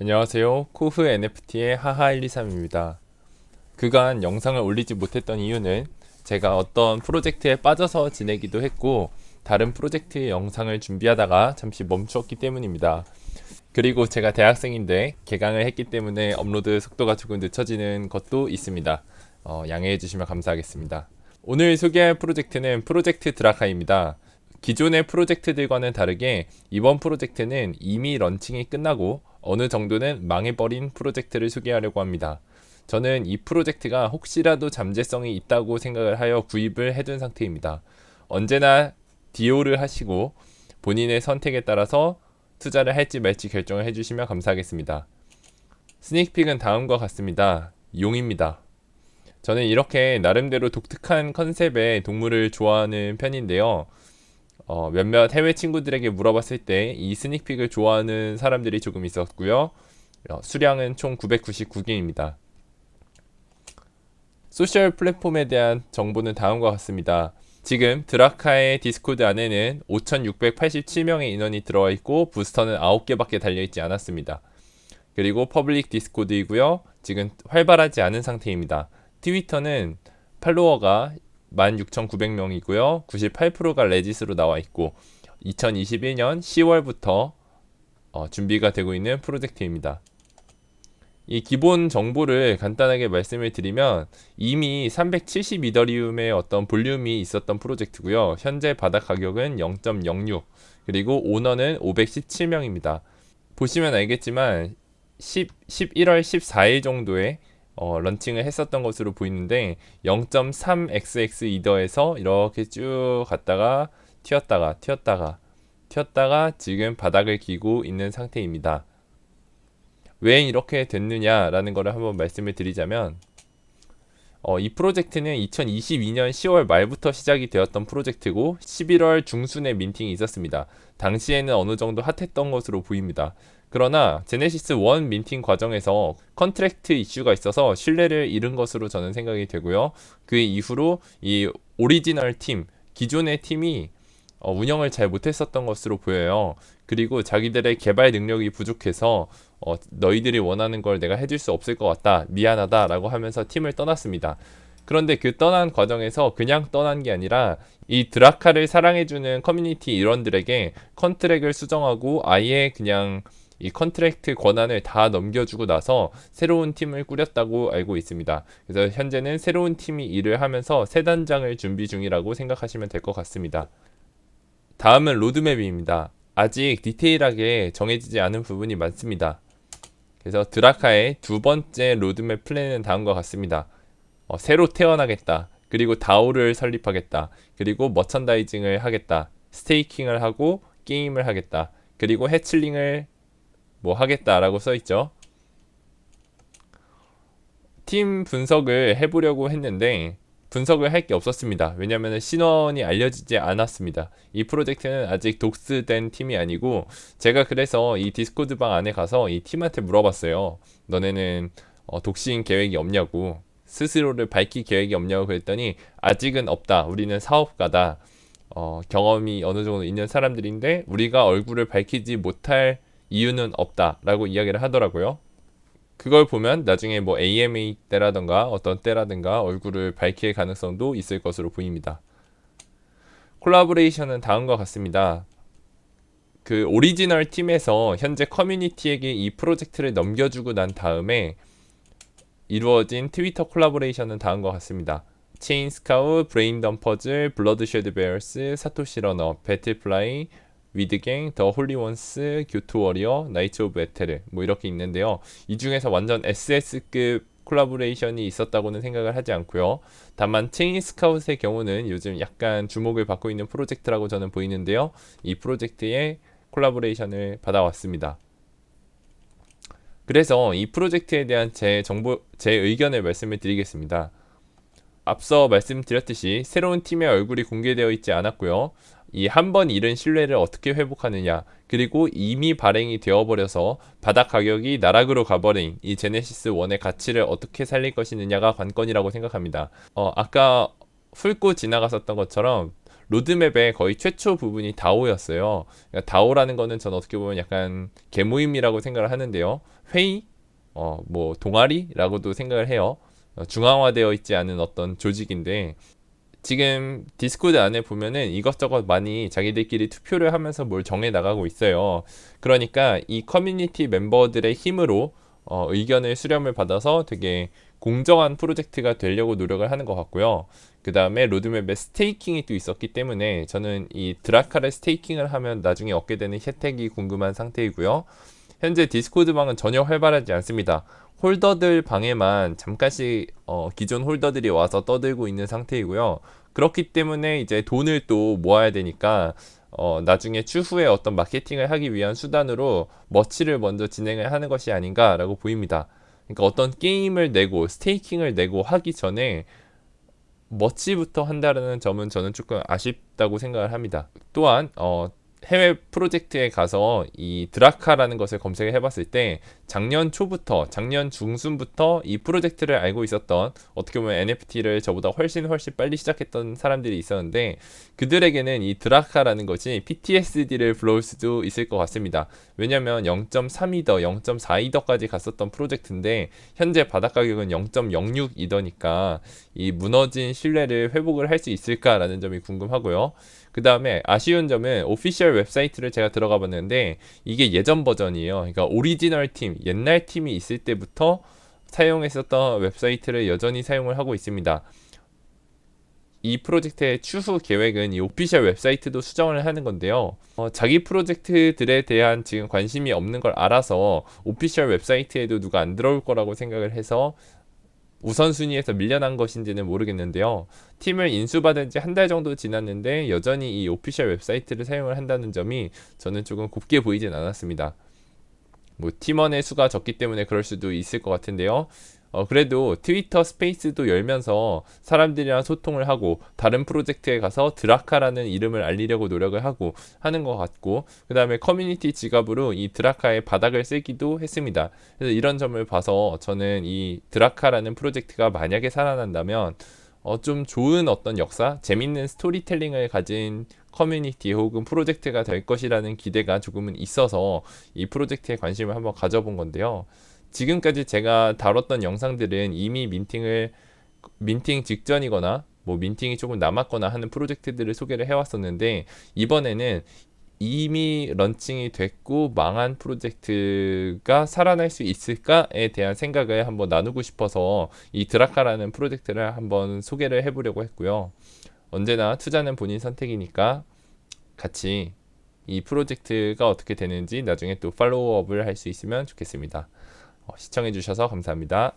안녕하세요. 코프 NFT의 하하123입니다. 그간 영상을 올리지 못했던 이유는 제가 어떤 프로젝트에 빠져서 지내기도 했고 다른 프로젝트의 영상을 준비하다가 잠시 멈추었기 때문입니다. 그리고 제가 대학생인데 개강을 했기 때문에 업로드 속도가 조금 늦춰지는 것도 있습니다. 양해해 주시면 감사하겠습니다. 오늘 소개할 프로젝트는 프로젝트 드라카입니다. 기존의 프로젝트들과는 다르게 이번 프로젝트는 이미 런칭이 끝나고 어느 정도는 망해버린 프로젝트를 소개하려고 합니다. 저는 이 프로젝트가 혹시라도 잠재성이 있다고 생각을 하여 구입을 해둔 상태입니다. 언제나 DO를 하시고 본인의 선택에 따라서 투자를 할지 말지 결정을 해주시면 감사하겠습니다. 스닉픽은 다음과 같습니다. 용입니다. 저는 이렇게 나름대로 독특한 컨셉의 동물을 좋아하는 편인데요. 몇몇 해외 친구들에게 물어봤을 때 이 스닉픽을 좋아하는 사람들이 조금 있었고요. 수량은 총 999개입니다. 소셜 플랫폼에 대한 정보는 다음과 같습니다. 지금 드라카의 디스코드 안에는 5,687명의 인원이 들어와 있고 부스터는 9개밖에 달려있지 않았습니다. 그리고 퍼블릭 디스코드이고요. 지금 활발하지 않은 상태입니다. 트위터는 팔로워가 16,900명이고요. 98%가 레짓으로 나와 있고 2021년 10월부터 준비가 되고 있는 프로젝트입니다. 이 기본 정보를 간단하게 말씀을 드리면 이미 370이더리움의 어떤 볼륨이 있었던 프로젝트고요. 현재 바닥 가격은 0.06 그리고 오너는 517명입니다. 보시면 알겠지만 11월 14일 정도에 런칭을 했었던 것으로 보이는데 0.3xx 이더에서 이렇게 쭉 갔다가 튀었다가 지금 바닥을 기고 있는 상태입니다. 왜 이렇게 됐느냐라는 것을 한번 말씀을 드리자면 이 프로젝트는 2022년 10월 말부터 시작이 되었던 프로젝트고 11월 중순에 민팅이 있었습니다. 당시에는 어느 정도 핫했던 것으로 보입니다. 그러나 제네시스 1 민팅 과정에서 컨트랙트 이슈가 있어서 신뢰를 잃은 것으로 저는 생각이 되고요. 그 이후로 이 오리지널 팀, 기존의 팀이 운영을 잘 못했었던 것으로 보여요. 그리고 자기들의 개발 능력이 부족해서 너희들이 원하는 걸 내가 해줄 수 없을 것 같다. 미안하다. 라고 하면서 팀을 떠났습니다. 그런데 그 떠난 과정에서 그냥 떠난 게 아니라 이 드라카를 사랑해주는 커뮤니티 일원들에게 컨트랙을 수정하고 아예 그냥 이 컨트랙트 권한을 다 넘겨주고 나서 새로운 팀을 꾸렸다고 알고 있습니다. 그래서 현재는 새로운 팀이 일을 하면서 새 단장을 준비 중이라고 생각하시면 될 것 같습니다. 다음은 로드맵입니다. 아직 디테일하게 정해지지 않은 부분이 많습니다. 그래서 드라카의 두 번째 로드맵 플랜은 다음과 같습니다. 새로 태어나겠다. 그리고 다오를 설립하겠다. 그리고 머천다이징을 하겠다. 스테이킹을 하고 게임을 하겠다. 그리고 해칠링을 하겠다라고 써있죠. 팀 분석을 해보려고 했는데 분석을 할 게 없었습니다. 왜냐하면 신원이 알려지지 않았습니다. 이 프로젝트는 아직 독스된 팀이 아니고 제가 그래서 이 디스코드 방 안에 가서 이 팀한테 물어봤어요. 너네는 독신 계획이 없냐고, 스스로를 밝힐 계획이 없냐고 그랬더니 아직은 없다. 우리는 사업가다. 경험이 어느 정도 있는 사람들인데 우리가 얼굴을 밝히지 못할 이유는 없다라고 이야기를 하더라고요. 그걸 보면 나중에 AMA 때라던가 어떤 때라든가 얼굴을 밝힐 가능성도 있을 것으로 보입니다. 콜라보레이션은 다음과 같습니다. 그 오리지널 팀에서 현재 커뮤니티에게 이 프로젝트를 넘겨주고 난 다음에 이루어진 트위터 콜라보레이션은 다음과 같습니다. 체인스카우, 브레인덤퍼즈, 블러드쉐드 베어스, 사토시 러너, 배틀플라이, 위드갱, 더 홀리원스, 교토워리어, 나이트 오브 에테르 이렇게 있는데요. 이 중에서 완전 SS급 콜라보레이션이 있었다고는 생각을 하지 않고요. 다만 체인스카웃의 경우는 요즘 약간 주목을 받고 있는 프로젝트라고 저는 보이는데요. 이 프로젝트에 콜라보레이션을 받아왔습니다. 그래서 이 프로젝트에 대한 제 의견을 말씀을 드리겠습니다. 앞서 말씀드렸듯이 새로운 팀의 얼굴이 공개되어 있지 않았고요. 이 한 번 잃은 신뢰를 어떻게 회복하느냐, 그리고 이미 발행이 되어버려서 바닥 가격이 나락으로 가버린 이 제네시스 1의 가치를 어떻게 살릴 것이느냐가 관건이라고 생각합니다. 아까 훑고 지나갔었던 것처럼 로드맵의 거의 최초 부분이 다오였어요. 그러니까 다오라는 거는 전 어떻게 보면 약간 개모임이라고 생각을 하는데요. 회의, 뭐 동아리라고도 생각을 해요. 중앙화되어 있지 않은 어떤 조직인데 지금 디스코드 안에 보면은 이것저것 많이 자기들끼리 투표를 하면서 뭘 정해 나가고 있어요. 그러니까 이 커뮤니티 멤버들의 힘으로 의견을 수렴을 받아서 되게 공정한 프로젝트가 되려고 노력을 하는 것 같고요. 그 다음에 로드맵에 스테이킹이 또 있었기 때문에 저는 이 드라카를 스테이킹을 하면 나중에 얻게 되는 혜택이 궁금한 상태이고요. 현재 디스코드 방은 전혀 활발하지 않습니다. 홀더들 방에만 잠깐씩 기존 홀더들이 와서 떠들고 있는 상태이고요. 그렇기 때문에 이제 돈을 또 모아야 되니까 나중에 추후에 어떤 마케팅을 하기 위한 수단으로 머치를 먼저 진행을 하는 것이 아닌가라고 보입니다. 그러니까 어떤 게임을 내고 스테이킹을 내고 하기 전에 머치부터 한다는 점은 저는 조금 아쉽다고 생각을 합니다. 또한 해외 프로젝트에 가서 이 드라카라는 것을 검색을 해봤을 때 작년 초부터 작년 중순부터 이 프로젝트를 알고 있었던 어떻게 보면 NFT를 저보다 훨씬 빨리 시작했던 사람들이 있었는데 그들에게는 이 드라카라는 것이 PTSD를 불러올 수도 있을 것 같습니다. 왜냐면 0.3이더 0.4이더까지 갔었던 프로젝트인데 현재 바닥 가격은 0.06이더니까 이 무너진 신뢰를 회복을 할 수 있을까라는 점이 궁금하고요. 그 다음에 아쉬운 점은 오피셜 웹사이트를 제가 들어가 봤는데 이게 예전 버전이에요. 그러니까 오리지널 팀, 옛날 팀이 있을 때부터 사용했었던 웹사이트를 여전히 사용을 하고 있습니다. 이 프로젝트의 추후 계획은 이 오피셜 웹사이트도 수정을 하는 건데요. 자기 프로젝트들에 대한 지금 관심이 없는 걸 알아서 오피셜 웹사이트에도 누가 안 들어올 거라고 생각을 해서 우선순위에서 밀려난 것인지는 모르겠는데요. 팀을 인수받은 지 한 달 정도 지났는데 여전히 이 오피셜 웹사이트를 사용을 한다는 점이 저는 조금 곱게 보이진 않았습니다. 뭐 팀원의 수가 적기 때문에 그럴 수도 있을 것 같은데요. 그래도 트위터 스페이스도 열면서 사람들이랑 소통을 하고 다른 프로젝트에 가서 드라카라는 이름을 알리려고 노력을 하고 하는 것 같고 그 다음에 커뮤니티 지갑으로 이 드라카의 바닥을 쓰기도 했습니다. 그래서 이런 점을 봐서 저는 이 드라카라는 프로젝트가 만약에 살아난다면 좀 좋은 어떤 역사, 재밌는 스토리텔링을 가진 커뮤니티 혹은 프로젝트가 될 것이라는 기대가 조금은 있어서 이 프로젝트에 관심을 한번 가져본 건데요. 지금까지 제가 다뤘던 영상들은 이미 민팅 직전이거나 뭐 민팅이 조금 남았거나 하는 프로젝트들을 소개를 해왔었는데 이번에는 이미 런칭이 됐고 망한 프로젝트가 살아날 수 있을까에 대한 생각을 한번 나누고 싶어서 이 드라카라는 프로젝트를 한번 소개를 해보려고 했고요. 언제나 투자는 본인 선택이니까 같이 이 프로젝트가 어떻게 되는지 나중에 또 팔로우업을 할 수 있으면 좋겠습니다. 시청해주셔서 감사합니다.